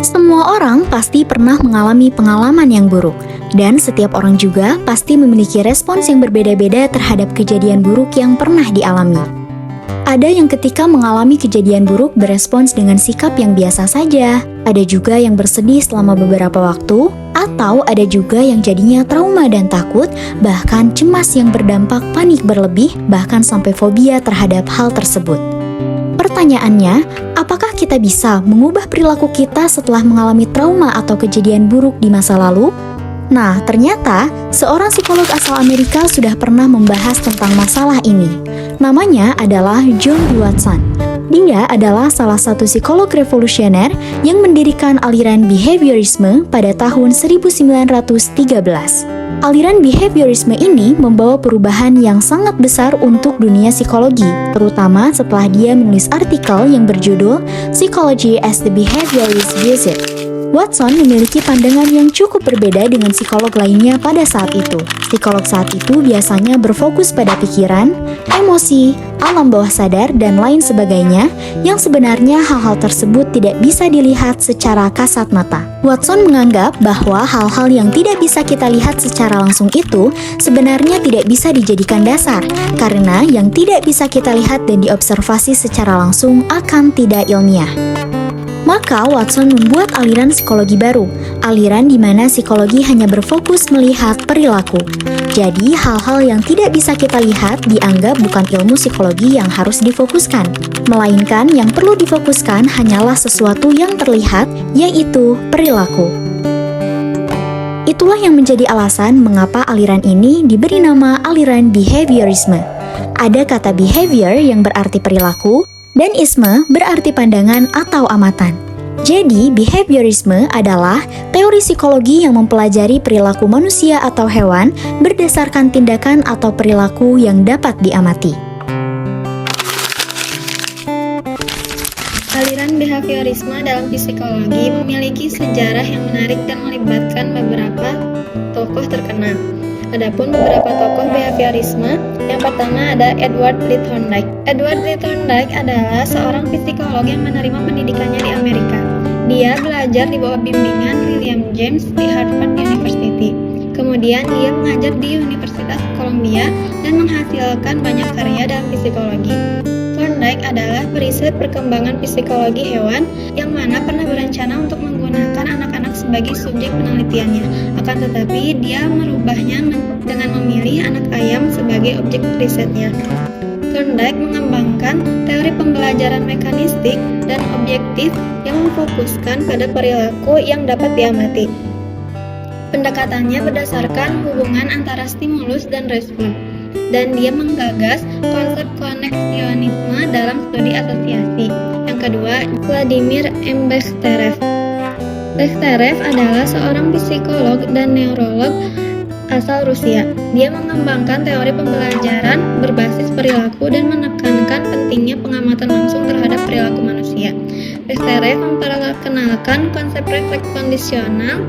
Semua orang pasti pernah mengalami pengalaman yang buruk, dan setiap orang juga pasti memiliki respons yang berbeda-beda terhadap kejadian buruk yang pernah dialami. Ada yang ketika mengalami kejadian buruk berespons dengan sikap yang biasa saja, ada juga yang bersedih selama beberapa waktu, atau ada juga yang jadinya trauma dan takut, bahkan cemas yang berdampak panik berlebih, bahkan sampai fobia terhadap hal tersebut. Pertanyaannya, apakah kita bisa mengubah perilaku kita setelah mengalami trauma atau kejadian buruk di masa lalu? Nah, ternyata seorang psikolog asal Amerika sudah pernah membahas tentang masalah ini. Namanya adalah John B. Watson. Dia adalah salah satu psikolog revolusioner yang mendirikan aliran behaviorisme pada tahun 1913. Aliran behaviorisme ini membawa perubahan yang sangat besar untuk dunia psikologi, terutama setelah dia menulis artikel yang berjudul Psychology as the Behaviorist Views It. Watson memiliki pandangan yang cukup berbeda dengan psikolog lainnya pada saat itu. Psikolog saat itu biasanya berfokus pada pikiran, emosi, alam bawah sadar, dan lain sebagainya, yang sebenarnya hal-hal tersebut tidak bisa dilihat secara kasat mata. Watson menganggap bahwa hal-hal yang tidak bisa kita lihat secara langsung itu sebenarnya tidak bisa dijadikan dasar, karena yang tidak bisa kita lihat dan diobservasi secara langsung akan tidak ilmiah. Maka Watson membuat aliran psikologi baru, aliran di mana psikologi hanya berfokus melihat perilaku. Jadi hal-hal yang tidak bisa kita lihat dianggap bukan ilmu psikologi yang harus difokuskan, melainkan yang perlu difokuskan hanyalah sesuatu yang terlihat, yaitu perilaku. Itulah yang menjadi alasan mengapa aliran ini diberi nama aliran behaviorisme. Ada kata behavior yang berarti perilaku, dan isme berarti pandangan atau amatan. Jadi, behaviorisme adalah teori psikologi yang mempelajari perilaku manusia atau hewan berdasarkan tindakan atau perilaku yang dapat diamati. Aliran behaviorisme dalam psikologi memiliki sejarah yang menarik dan melibatkan beberapa tokoh terkenal. Adapun beberapa tokoh behaviorisme, yang pertama ada Edward Lee Thorndike. Edward Lee Thorndike adalah seorang psikolog yang menerima pendidikannya di Amerika. Dia belajar di bawah bimbingan William James di Harvard University. Kemudian dia mengajar di Universitas Columbia dan menghasilkan banyak karya dalam psikologi. Thorndike adalah periset perkembangan psikologi hewan yang mana pernah berencana untuk menggunakan anak-anak sebagai subjek penelitiannya. Akan tetapi dia merubahnya dengan memilih anak ayam sebagai objek risetnya. Thorndike mengembangkan teori pembelajaran mekanistik dan objektif yang memfokuskan pada perilaku yang dapat diamati. Pendekatannya berdasarkan hubungan antara stimulus dan respon, dan dia menggagas konsep koneksionisme dalam studi asosiasi. Yang kedua, Vladimir M. Bekhterev. Bekhterev adalah seorang psikolog dan neurolog asal Rusia. Dia mengembangkan teori pembelajaran berbasis perilaku dan menekankan pentingnya pengamatan langsung terhadap perilaku manusia. Bekhterev memperkenalkan konsep refleks kondisional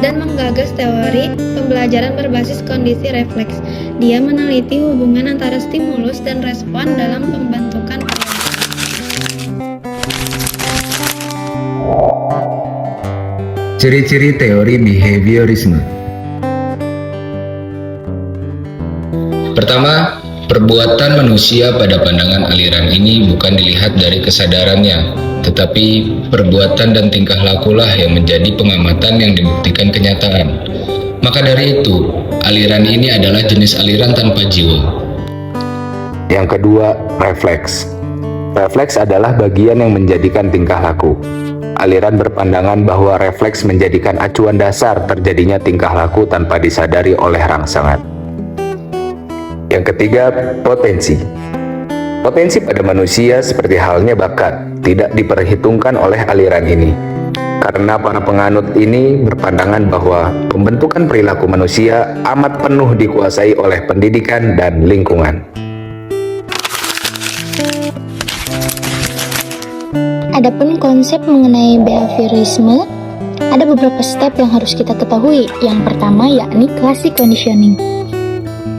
dan menggagas teori pembelajaran berbasis kondisi refleks. Dia meneliti hubungan antara stimulus dan respon dalam pembentukan perilaku. Ciri-ciri teori behaviorisme. Pertama, perbuatan manusia pada pandangan aliran ini bukan dilihat dari kesadarannya, tetapi perbuatan dan tingkah lakulah yang menjadi pengamatan yang dibuktikan kenyataan. Maka dari itu, aliran ini adalah jenis aliran tanpa jiwa. Yang kedua, refleks. Refleks adalah bagian yang menjadikan tingkah laku. Aliran berpandangan bahwa refleks menjadikan acuan dasar terjadinya tingkah laku tanpa disadari oleh rangsangan. Yang ketiga, potensi. Potensi pada manusia seperti halnya bakat tidak diperhitungkan oleh aliran ini. Karena para penganut ini berpandangan bahwa pembentukan perilaku manusia amat penuh dikuasai oleh pendidikan dan lingkungan. Adapun konsep mengenai behaviorisme, ada beberapa step yang harus kita ketahui. Yang pertama yakni classic conditioning.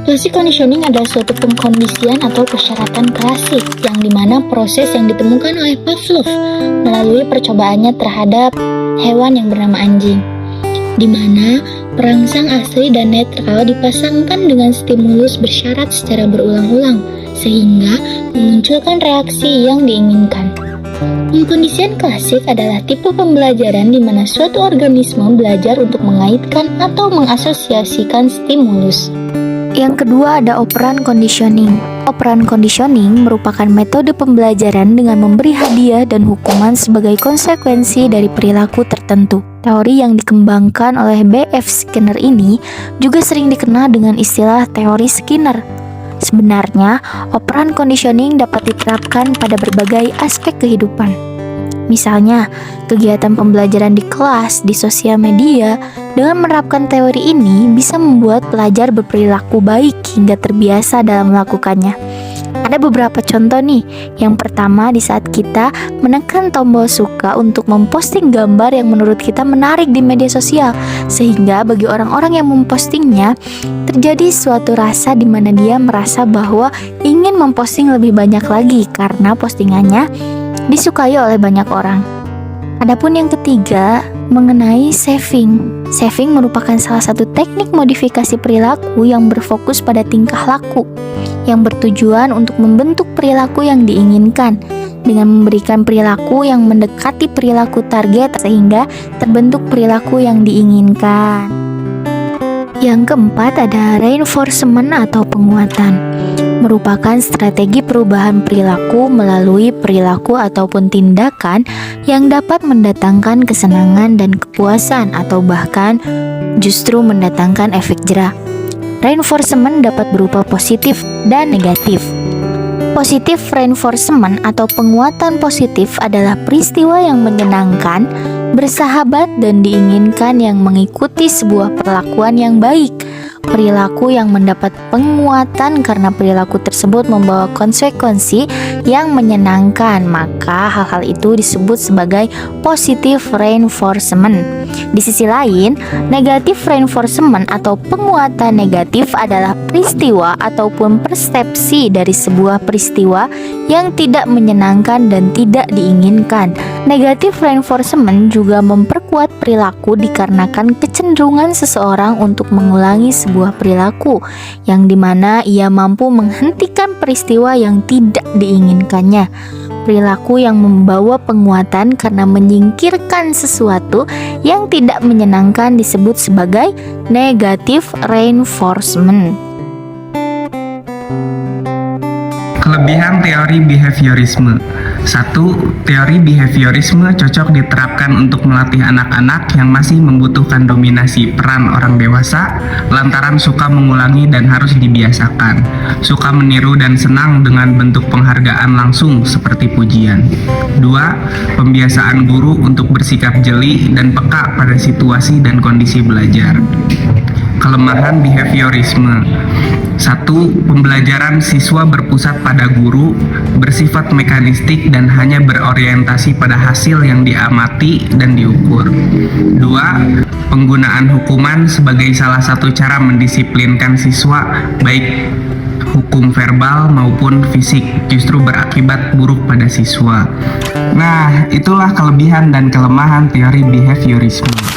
Classic conditioning adalah suatu pengkondisian atau persyaratan klasik yang dimana proses yang ditemukan oleh Pavlov melalui percobaannya terhadap hewan yang bernama anjing, di mana perangsang asli dan netral dipasangkan dengan stimulus bersyarat secara berulang-ulang sehingga memunculkan reaksi yang diinginkan. Pengkondisian klasik adalah tipe pembelajaran di mana suatu organisme belajar untuk mengaitkan atau mengasosiasikan stimulus. Yang kedua ada operan conditioning. Operan conditioning merupakan metode pembelajaran dengan memberi hadiah dan hukuman sebagai konsekuensi dari perilaku tertentu. Teori yang dikembangkan oleh B.F. Skinner ini juga sering dikenal dengan istilah teori Skinner. Sebenarnya, operan conditioning dapat diterapkan pada berbagai aspek kehidupan. Misalnya, kegiatan pembelajaran di kelas, di sosial media, dengan menerapkan teori ini bisa membuat pelajar berperilaku baik hingga terbiasa dalam melakukannya. Ada beberapa contoh nih. Yang pertama, di saat kita menekan tombol suka untuk memposting gambar yang menurut kita menarik di media sosial, sehingga bagi orang-orang yang mempostingnya terjadi suatu rasa di mana dia merasa bahwa ingin memposting lebih banyak lagi karena postingannya disukai oleh banyak orang. Adapun yang ketiga, mengenai saving. Saving merupakan salah satu teknik modifikasi perilaku yang berfokus pada tingkah laku, yang bertujuan untuk membentuk perilaku yang diinginkan dengan memberikan perilaku yang mendekati perilaku target sehingga terbentuk perilaku yang diinginkan. Yang keempat ada reinforcement atau penguatan. Merupakan strategi perubahan perilaku melalui perilaku ataupun tindakan yang dapat mendatangkan kesenangan dan kepuasan atau bahkan justru mendatangkan efek jera. Reinforcement dapat berupa positif dan negatif. Positif reinforcement atau penguatan positif adalah peristiwa yang menyenangkan, bersahabat dan diinginkan yang mengikuti sebuah perlakuan yang baik. Perilaku yang mendapat penguatan karena perilaku tersebut membawa konsekuensi yang menyenangkan, maka hal-hal itu disebut sebagai positive reinforcement. Di sisi lain, negative reinforcement atau penguatan negatif adalah peristiwa ataupun persepsi dari sebuah peristiwa yang tidak menyenangkan dan tidak diinginkan. Negative reinforcement juga memperkuat perilaku dikarenakan kecenderungan seseorang untuk mengulangi sebuah perilaku yang dimana ia mampu menghentikan peristiwa yang tidak diinginkannya. Perilaku yang membawa penguatan karena menyingkirkan sesuatu yang tidak menyenangkan disebut sebagai negative reinforcement. Kelebihan teori behaviorisme. 1. Teori behaviorisme cocok diterapkan untuk melatih anak-anak yang masih membutuhkan dominasi peran orang dewasa lantaran suka mengulangi dan harus dibiasakan, suka meniru dan senang dengan bentuk penghargaan langsung seperti pujian. 2. Pembiasaan guru untuk bersikap jeli dan peka pada situasi dan kondisi belajar. Kelemahan behaviorisme. 1. Pembelajaran siswa berpusat pada guru, bersifat mekanistik dan hanya berorientasi pada hasil yang diamati dan diukur. 2. Penggunaan hukuman sebagai salah satu cara mendisiplinkan siswa, baik hukum verbal maupun fisik, justru berakibat buruk pada siswa. Nah, itulah kelebihan dan kelemahan teori behaviorisme.